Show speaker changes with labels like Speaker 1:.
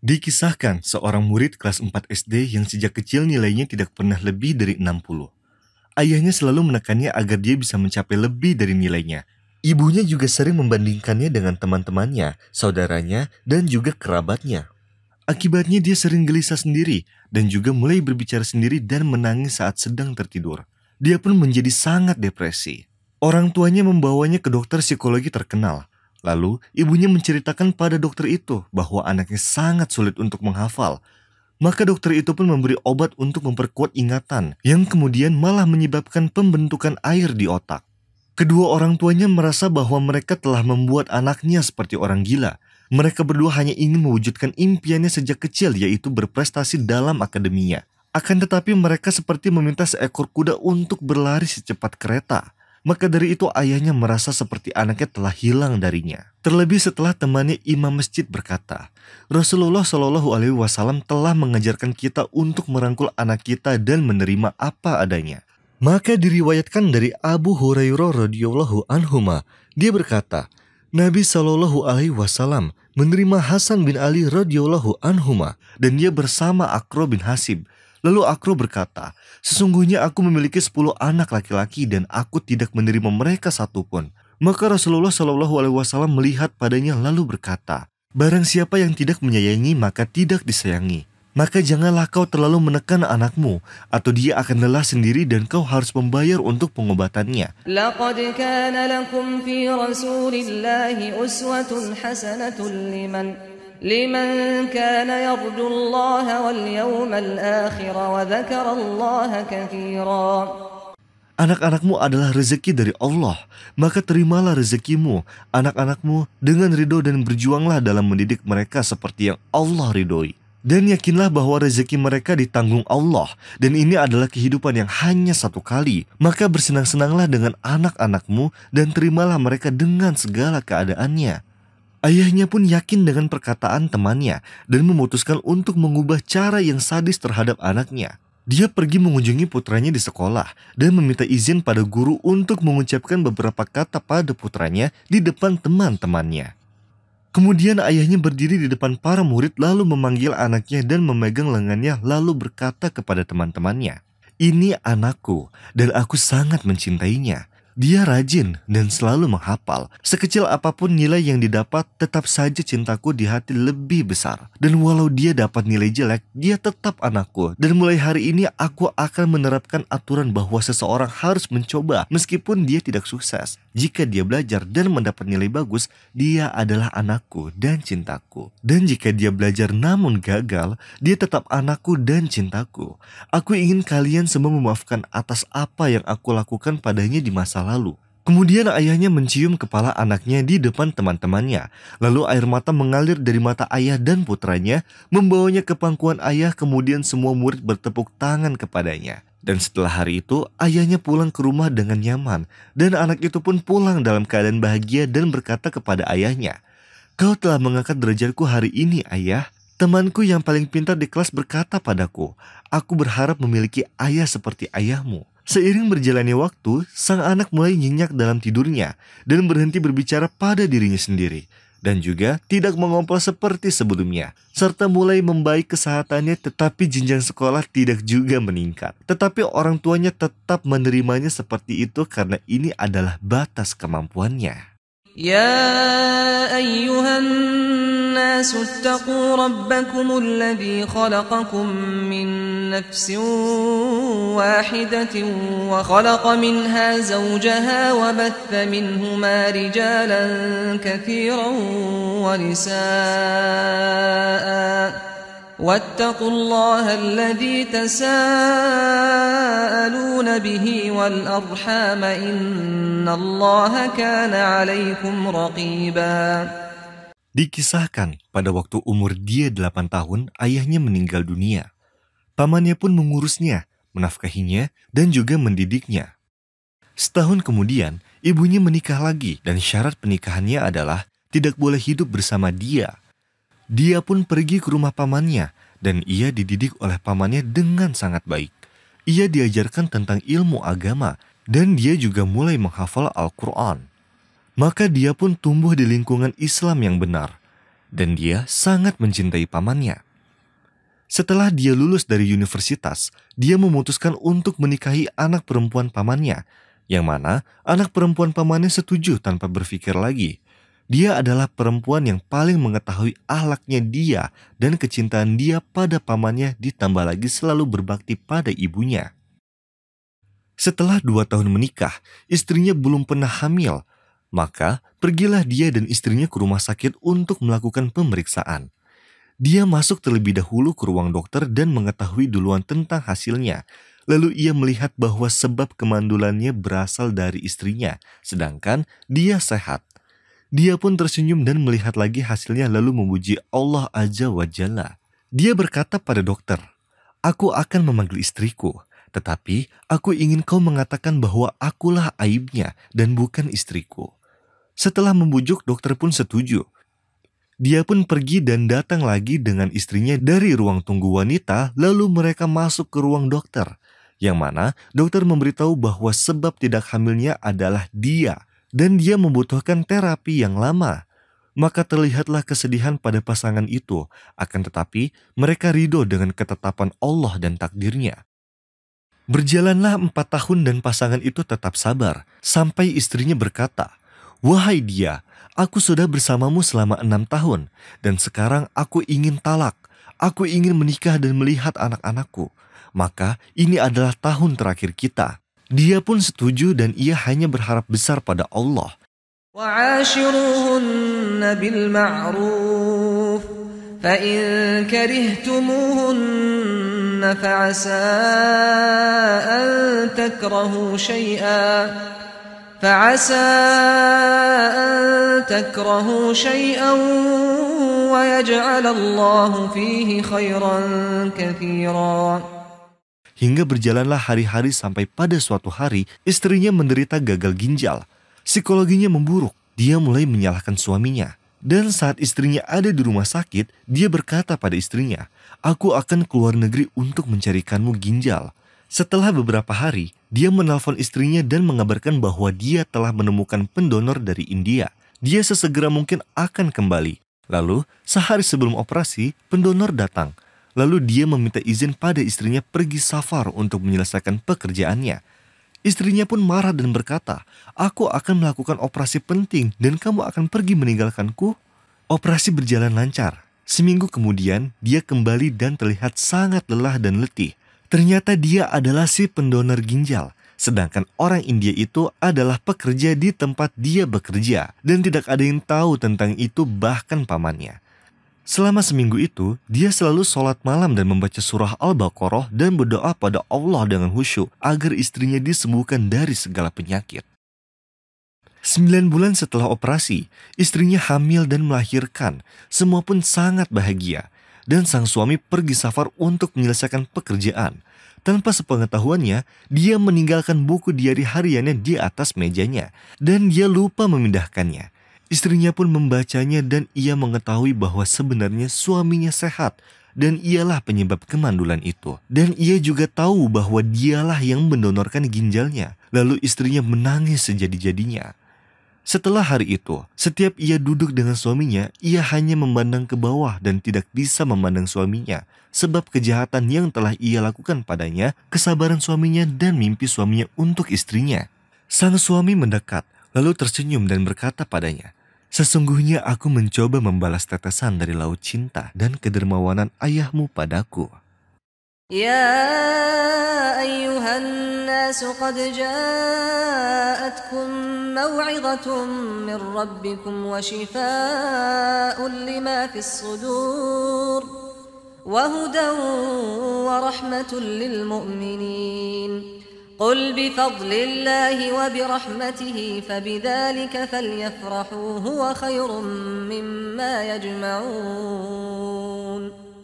Speaker 1: Dikisahkan seorang murid kelas 4 SD yang sejak kecil nilainya tidak pernah lebih dari 60. Ayahnya selalu menekannya agar dia bisa mencapai lebih dari nilainya. Ibunya juga sering membandingkannya dengan teman-temannya, saudaranya, dan juga kerabatnya. Akibatnya dia sering gelisah sendiri dan juga mulai berbicara sendiri dan menangis saat sedang tertidur. Dia pun menjadi sangat depresi. Orang tuanya membawanya ke dokter psikologi terkenal. Lalu, ibunya menceritakan pada dokter itu bahwa anaknya sangat sulit untuk menghafal. Maka dokter itu pun memberi obat untuk memperkuat ingatan, yang kemudian malah menyebabkan pembentukan air di otak. Kedua orang tuanya merasa bahwa mereka telah membuat anaknya seperti orang gila. Mereka berdua hanya ingin mewujudkan impiannya sejak kecil, yaitu berprestasi dalam akademinya. Akan tetapi mereka seperti meminta seekor kuda untuk berlari secepat kereta. Maka dari itu ayahnya merasa seperti anaknya telah hilang darinya. Terlebih setelah temannya imam masjid berkata, Rasulullah Shallallahu Alaihi Wasallam telah mengajarkan kita untuk merangkul anak kita dan menerima apa adanya. Maka diriwayatkan dari Abu Hurairah radhiyallahu anhuma, dia berkata, Nabi Shallallahu Alaihi Wasallam menerima Hasan bin Ali radhiyallahu anhuma dan dia bersama Aqra bin Hasib. Lalu Aqra berkata, sesungguhnya aku memiliki 10 anak laki-laki dan aku tidak menerima mereka satupun. Maka Rasulullah Shallallahu Alaihi Wasallam melihat padanya lalu berkata, barang siapa yang tidak menyayangi maka tidak disayangi. Maka janganlah kau terlalu menekan anakmu, atau dia akan lelah sendiri dan kau harus membayar untuk pengobatannya.
Speaker 2: لقد كان لكم في رسول الله أسوة حسنة لمن كان يرجو الله واليوم الآخر وذكر الله كثيرا.
Speaker 1: Anak-anakmu adalah rezeki dari Allah, maka terimalah rezekimu, anak-anakmu dengan ridho dan berjuanglah dalam mendidik mereka seperti yang Allah ridhoi. Dan yakinlah bahwa rezeki mereka ditanggung Allah, dan ini adalah kehidupan yang hanya satu kali. Maka bersenang-senanglah dengan anak-anakmu dan terimalah mereka dengan segala keadaannya. Ayahnya pun yakin dengan perkataan temannya dan memutuskan untuk mengubah cara yang sadis terhadap anaknya. Dia pergi mengunjungi putranya di sekolah dan meminta izin pada guru untuk mengucapkan beberapa kata pada putranya di depan teman-temannya. Kemudian ayahnya berdiri di depan para murid lalu memanggil anaknya dan memegang lengannya lalu berkata kepada teman-temannya, ini anakku dan aku sangat mencintainya. Dia rajin dan selalu menghafal. Sekecil apapun nilai yang didapat, tetap saja cintaku di hati lebih besar. Dan walau dia dapat nilai jelek, dia tetap anakku. Dan mulai hari ini aku akan menerapkan aturan bahwa seseorang harus mencoba meskipun dia tidak sukses. Jika dia belajar dan mendapat nilai bagus, dia adalah anakku dan cintaku. Dan jika dia belajar namun gagal, dia tetap anakku dan cintaku. Aku ingin kalian semua memaafkan atas apa yang aku lakukan padanya di masa lalu. Kemudian ayahnya mencium kepala anaknya di depan teman-temannya. Lalu air mata mengalir dari mata ayah dan putranya, membawanya ke pangkuan ayah. Kemudian semua murid bertepuk tangan kepadanya. Dan setelah hari itu, ayahnya pulang ke rumah dengan nyaman. Dan anak itu pun pulang dalam keadaan bahagia dan berkata kepada ayahnya, kau telah mengangkat derajatku hari ini, ayah. Temanku yang paling pintar di kelas berkata padaku, aku berharap memiliki ayah seperti ayahmu. Seiring berjalannya waktu, sang anak mulai nyenyak dalam tidurnya dan berhenti berbicara pada dirinya sendiri. Dan juga tidak mengompol seperti sebelumnya. Serta mulai membaik kesehatannya, tetapi jenjang sekolah tidak juga meningkat. Tetapi orang tuanya tetap menerimanya seperti itu karena ini adalah batas kemampuannya.
Speaker 2: يا أيها الناس اتقوا ربكم الذي خلقكم من نفس واحدة وخلق منها زوجها وبث منهما رجالا كثيرا ونساء واتقوا الله الذي تساءلون به والأرحام إن الله كان عليكم رقيبا.
Speaker 1: Dikisahkan pada waktu umur dia 8 tahun, ayahnya meninggal dunia. Pamannya pun mengurusnya, menafkahinya, dan juga mendidiknya. Setahun kemudian, ibunya menikah lagi dan syarat pernikahannya adalah tidak boleh hidup bersama dia. Dia pun pergi ke rumah pamannya dan ia dididik oleh pamannya dengan sangat baik. Ia diajarkan tentang ilmu agama dan dia juga mulai menghafal Al-Quran. Maka dia pun tumbuh di lingkungan Islam yang benar. dan dia sangat mencintai pamannya. Setelah dia lulus dari universitas, dia memutuskan untuk menikahi anak perempuan pamannya, yang mana anak perempuan pamannya setuju tanpa berpikir lagi. Dia adalah perempuan yang paling mengetahui akhlaknya dia dan kecintaan dia pada pamannya, ditambah lagi selalu berbakti pada ibunya. Setelah 2 tahun menikah, istrinya belum pernah hamil. Maka pergilah dia dan istrinya ke rumah sakit untuk melakukan pemeriksaan. Dia masuk terlebih dahulu ke ruang dokter dan mengetahui duluan tentang hasilnya. Lalu ia melihat bahwa sebab kemandulannya berasal dari istrinya, sedangkan dia sehat. Dia pun tersenyum dan melihat lagi hasilnya lalu memuji Allah Azza wa Jalla. Dia berkata pada dokter, "Aku akan memanggil istriku, tetapi aku ingin kau mengatakan bahwa akulah aibnya dan bukan istriku." Setelah membujuk, dokter pun setuju. Dia pun pergi dan datang lagi dengan istrinya dari ruang tunggu wanita, lalu mereka masuk ke ruang dokter, yang mana dokter memberitahu bahwa sebab tidak hamilnya adalah dia, dan dia membutuhkan terapi yang lama. Maka terlihatlah kesedihan pada pasangan itu, akan tetapi mereka ridho dengan ketetapan Allah dan takdirnya. Berjalanlah 4 tahun dan pasangan itu tetap sabar, sampai istrinya berkata, "Wahai dia, aku sudah bersamamu selama 6 tahun, dan sekarang aku ingin talak. Aku ingin menikah dan melihat anak-anakku. Maka ini adalah tahun terakhir kita." Dia pun setuju dan ia hanya berharap besar pada Allah.
Speaker 2: وعاشروهن بالمعروف فإن كرهتموهن فعسى أن تكرهوا شيئا ويجعل الله فيه خيرا كثيرا.
Speaker 1: Hingga berjalanlah hari-hari sampai pada suatu hari istrinya menderita gagal ginjal. Psikologinya memburuk, dia mulai menyalahkan suaminya. Dan saat istrinya ada di rumah sakit, dia berkata pada istrinya, "Aku akan keluar negeri untuk mencarikanmu ginjal." Setelah beberapa hari, dia menelpon istrinya dan mengabarkan bahwa dia telah menemukan pendonor dari India. Dia sesegera mungkin akan kembali. Lalu, sehari sebelum operasi, pendonor datang. Lalu dia meminta izin pada istrinya pergi safar untuk menyelesaikan pekerjaannya. Istrinya pun marah dan berkata, "Aku akan melakukan operasi penting dan kamu akan pergi meninggalkanku." Operasi berjalan lancar. Seminggu kemudian, dia kembali dan terlihat sangat lelah dan letih. Ternyata dia adalah si pendonor ginjal, sedangkan orang India itu adalah pekerja di tempat dia bekerja dan tidak ada yang tahu tentang itu bahkan pamannya. Selama seminggu itu, dia selalu sholat malam dan membaca surah Al-Baqarah dan berdoa pada Allah dengan khusyuk agar istrinya disembuhkan dari segala penyakit. 9 bulan setelah operasi, istrinya hamil dan melahirkan. Semua pun sangat bahagia. Dan sang suami pergi safar untuk menyelesaikan pekerjaan. Tanpa sepengetahuannya, dia meninggalkan buku diari hariannya di atas mejanya. Dan dia lupa memindahkannya. Istrinya pun membacanya dan ia mengetahui bahwa sebenarnya suaminya sehat dan ialah penyebab kemandulan itu. Dan ia juga tahu bahwa dialah yang mendonorkan ginjalnya. Lalu istrinya menangis sejadi-jadinya. Setelah hari itu, setiap ia duduk dengan suaminya, ia hanya memandang ke bawah dan tidak bisa memandang suaminya. Sebab kejahatan yang telah ia lakukan padanya, kesabaran suaminya dan mimpi suaminya untuk istrinya. Sang suami mendekat, lalu tersenyum dan berkata padanya, "Sesungguhnya aku mencoba membalas tetesan dari laut cinta dan kedermawanan ayahmu padaku."
Speaker 2: يا أيها الناس قد جاءتكم موعظة من ربكم وشفاء لما في الصدور وهدى ورحمة للمؤمنين قل بفضل الله وبرحمته فبذلك فليفرحوا هو خير مما يجمعون